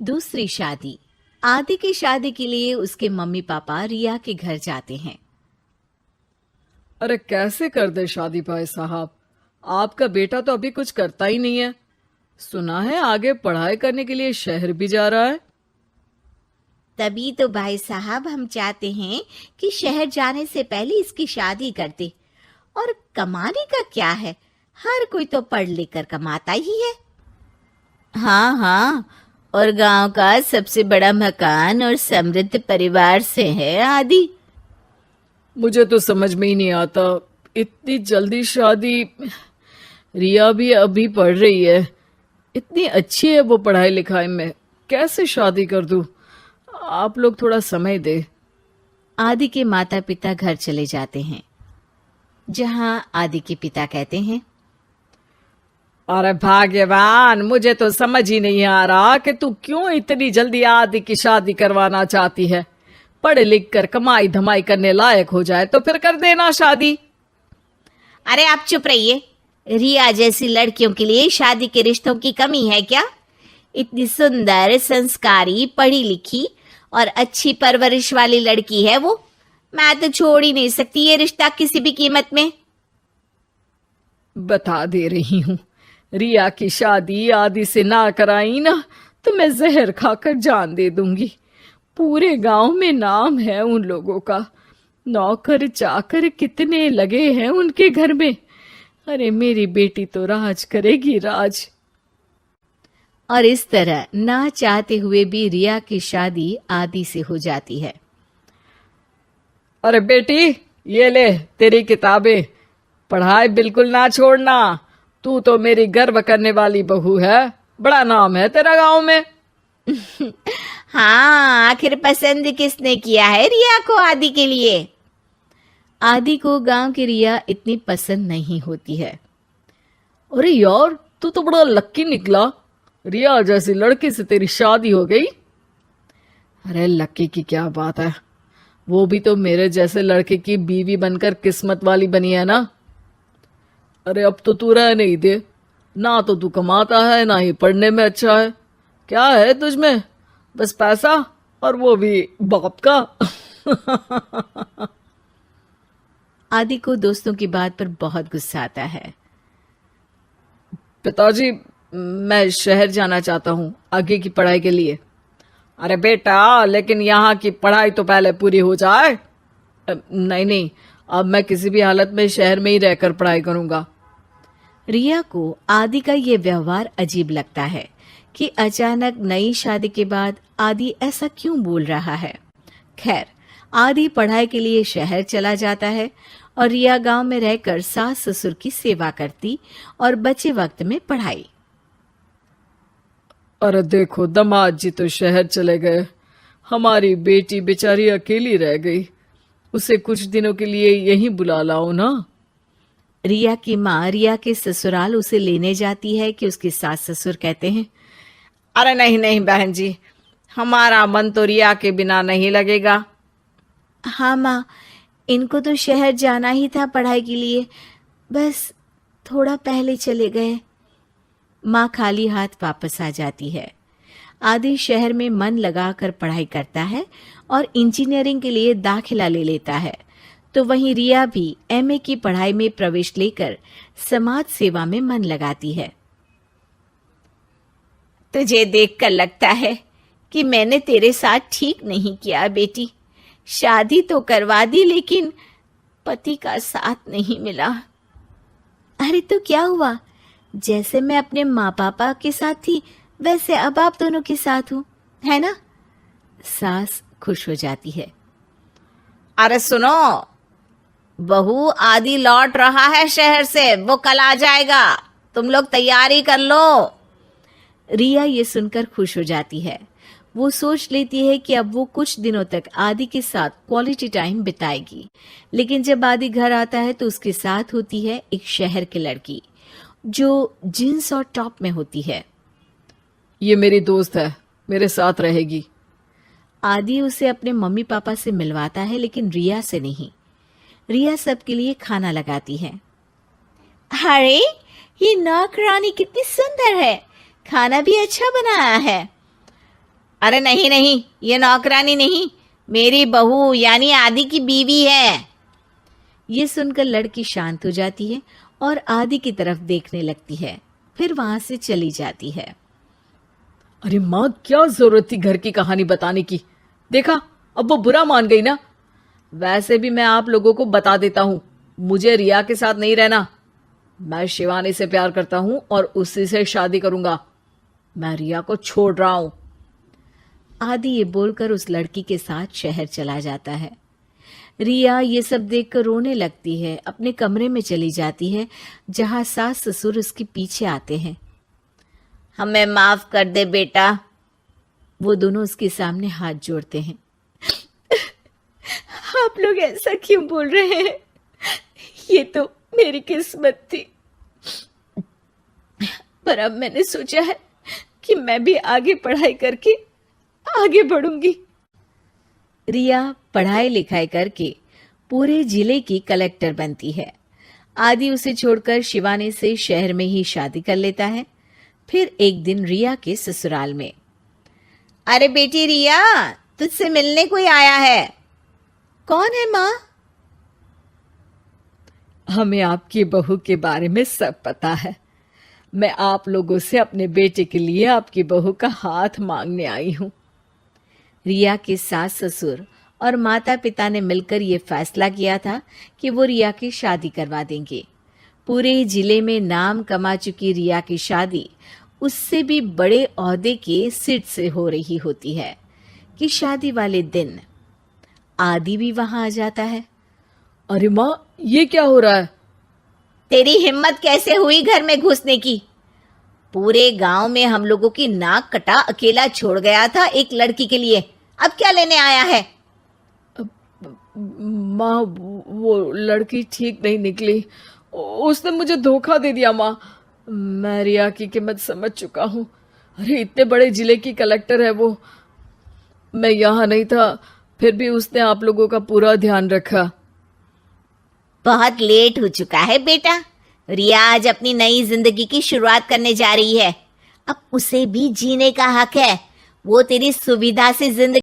दूसरी शादी। आदि की शादी के लिए उसके मम्मी पापा रिया के घर जाते हैं। अरे कैसे कर दे शादी भाई साहब, आपका बेटा तो अभी कुछ करता ही नहीं है। सुना है आगे पढ़ाई करने के लिए शहर भी जा रहा है। तभी तो भाई साहब हम चाहते हैं कि शहर जाने से पहले इसकी शादी कर दे। और कमाने का क्या है, हर कोई तो पढ़ लिख कर कमाता ही है। हाँ हाँ, और गांव का सबसे बड़ा मकान और समृद्ध परिवार से है आदि। मुझे तो समझ में ही नहीं आता, इतनी जल्दी शादी। रिया भी अभी पढ़ रही है, इतनी अच्छी है वो पढ़ाई लिखाई में, कैसे शादी कर दूं? आप लोग थोड़ा समय दे। आदि के माता पिता घर चले जाते हैं, जहां आदि के पिता कहते हैं, अरे भाग्यवान, मुझे तो समझ ही नहीं आ रहा कि तू क्यों इतनी जल्दी आदि की शादी करवाना चाहती है। पढ़ लिख कर कमाई धमाई करने लायक हो जाए तो फिर कर देना शादी। अरे आप चुप रहिए। रिया जैसी लड़कियों के लिए शादी के रिश्तों की कमी है क्या? इतनी सुंदर, संस्कारी, पढ़ी लिखी और अच्छी परवरिश वाली लड़की है वो। मैं तो छोड़ ही नहीं सकती ये रिश्ता किसी भी कीमत में। बता दे रही हूँ, रिया की शादी आदि से ना कराई ना तो मैं जहर खाकर जान दे दूंगी। पूरे गांव में नाम है उन लोगों का, नौकर चाकर कितने लगे हैं उनके घर में। अरे मेरी बेटी तो राज करेगी, राज। और इस तरह ना चाहते हुए भी रिया की शादी आदि से हो जाती है। अरे बेटी, ये ले तेरी किताबें, पढ़ाई बिल्कुल ना छोड़ना। तू तो मेरी गर्व करने वाली बहू है, बड़ा नाम है तेरा गांव में। हाँ, आखिर पसंद किसने किया है रिया को आदि के लिए? आदि को गांव की रिया इतनी पसंद नहीं होती है। अरे यार, तू तो बड़ा लक्की निकला, रिया जैसी लड़की से तेरी शादी हो गई। अरे लक्की की क्या बात है, वो भी तो मेरे जैसे लड़के की बीवी बनकर किस्मत वाली बनी है ना। अरे अब तो तू रह नहीं दे, ना तो तू कमाता है ना ही पढ़ने में अच्छा है। क्या है तुझमें? बस पैसा, और वो भी बाप का। आदि को दोस्तों की बात पर बहुत गुस्सा आता है। पिताजी, मैं शहर जाना चाहता हूँ आगे की पढ़ाई के लिए। अरे बेटा, लेकिन यहाँ की पढ़ाई तो पहले पूरी हो जाए। नहीं नहीं, अब मैं किसी भी हालत में शहर में ही रहकर पढ़ाई करूंगा। रिया को आदि का ये व्यवहार अजीब लगता है कि अचानक नई शादी के बाद आदि ऐसा क्यों बोल रहा है। खैर, आदि पढ़ाई के लिए शहर चला जाता है और रिया गांव में रहकर सास ससुर की सेवा करती और बचे वक्त में पढ़ाई। अरे देखो, दामाद जी तो शहर चले गए, हमारी बेटी बेचारी अकेली रह गई। उसे कुछ दिनों के लिए यहीं बुला लाओ ना। रिया की माँ रिया के ससुराल उसे लेने जाती है कि उसके सास ससुर कहते हैं, अरे नहीं नहीं बहन जी, हमारा मन तो रिया के बिना नहीं लगेगा। हाँ माँ, इनको तो शहर जाना ही था पढ़ाई के लिए, बस थोड़ा पहले चले गए। माँ खाली हाथ वापस आ जाती है। आदि शहर में मन लगाकर पढ़ाई करता है और इंजीनियरिंग के लिए दाखिला ले लेता है, तो वहीं रिया भी एमए की पढ़ाई में प्रवेश लेकर समाज सेवा में मन लगाती है। तुझे देखकर लगता है कि मैंने तेरे साथ ठीक नहीं किया बेटी। शादी तो करवा दी लेकिन पति का साथ नहीं मिला। अरे तो क्या हुआ, जैसे मैं अपने माँ पापा के साथ थी वैसे अब आप दोनों के साथ हूँ, है ना? सास खुश हो जाती है। अरे सुनो, बहू आदि लौट रहा है शहर से, वो कल आ जाएगा, तुम लोग तैयारी कर लो। रिया ये सुनकर खुश हो जाती है। वो सोच लेती है कि अब वो कुछ दिनों तक आदि के साथ क्वालिटी टाइम बिताएगी। लेकिन जब आदि घर आता है तो उसके साथ होती है एक शहर की लड़की जो जींस और टॉप में होती है। ये मेरी दोस्त है, मेरे साथ रहेगी। आदि उसे अपने मम्मी पापा से मिलवाता है लेकिन रिया से नहीं। रिया सबके लिए खाना लगाती है। अरे ये नौकरानी कितनी सुंदर है, खाना भी अच्छा बनाया है। अरे नहीं नहीं, ये नौकरानी नहीं, मेरी बहू यानी आदि की बीवी है। ये सुनकर लड़की शांत हो जाती है और आदि की तरफ देखने लगती है, फिर वहां से चली जाती है। अरे माँ, क्या जरूरत थी घर की कहानी बताने की? देखा, अब वो बुरा मान गई ना। वैसे भी मैं आप लोगों को बता देता हूं, मुझे रिया के साथ नहीं रहना। मैं शिवानी से प्यार करता हूं और उसी से शादी करूंगा। मैं रिया को छोड़ रहा हूं। आदि ये बोलकर उस लड़की के साथ शहर चला जाता है। रिया ये सब देखकर रोने लगती है, अपने कमरे में चली जाती है जहां सास ससुर उसके पीछे आते हैं। हमें माफ कर दे बेटा। वो दोनों उसके सामने हाथ जोड़ते हैं। आप लोग ऐसा क्यों बोल रहे हैं? ये तो मेरी किस्मत थी, पर अब मैंने सोचा है कि मैं भी आगे पढ़ाई करके आगे बढ़ूंगी। रिया पढ़ाई लिखाई करके पूरे जिले की कलेक्टर बनती है। आदि उसे छोड़कर शिवानी से शहर में ही शादी कर लेता है। फिर एक दिन रिया के ससुराल में, अरे बेटी रिया, तुझसे मिलने कोई आया है। कौन है माँ? हमें आपकी बहू के बारे में सब पता है। मैं आप लोगों से अपने बेटे के लिए आपकी बहू का हाथ मांगने आई हूं। रिया के सास ससुर और माता पिता ने मिलकर ये फैसला किया था कि वो रिया की शादी करवा देंगे। पूरे जिले में नाम कमा चुकी रिया की शादी उससे भी बड़े ओहदे के सिट से हो रही होती है कि शादी वाले दिन आदि भी वहां आ जाता है। अरे माँ, ये क्या हो रहा है? तेरी हिम्मत कैसे हुई घर में घुसने की? पूरे गांव में हम लोगों की नाक कटा अकेला छोड़ गया था एक लड़की के लिए, अब क्या लेने आया है? माँ, वो लड़की ठीक नहीं निकली। उसने मुझे धोखा दे दिया माँ। मैं रिया की कीमत समझ चुका हूँ। अरे इतने बड़े जिले की कलेक्टर है वो। मैं यहाँ नहीं था, फिर भी उसने आप लोगों का पूरा ध्यान रखा। बहुत लेट हो चुका है बेटा। रिया आज अपनी नई जिंदगी की शुरुआत करने जा रही है। अब उसे भी जीने का हक है। वो तेरी सुविधा से जिंदगी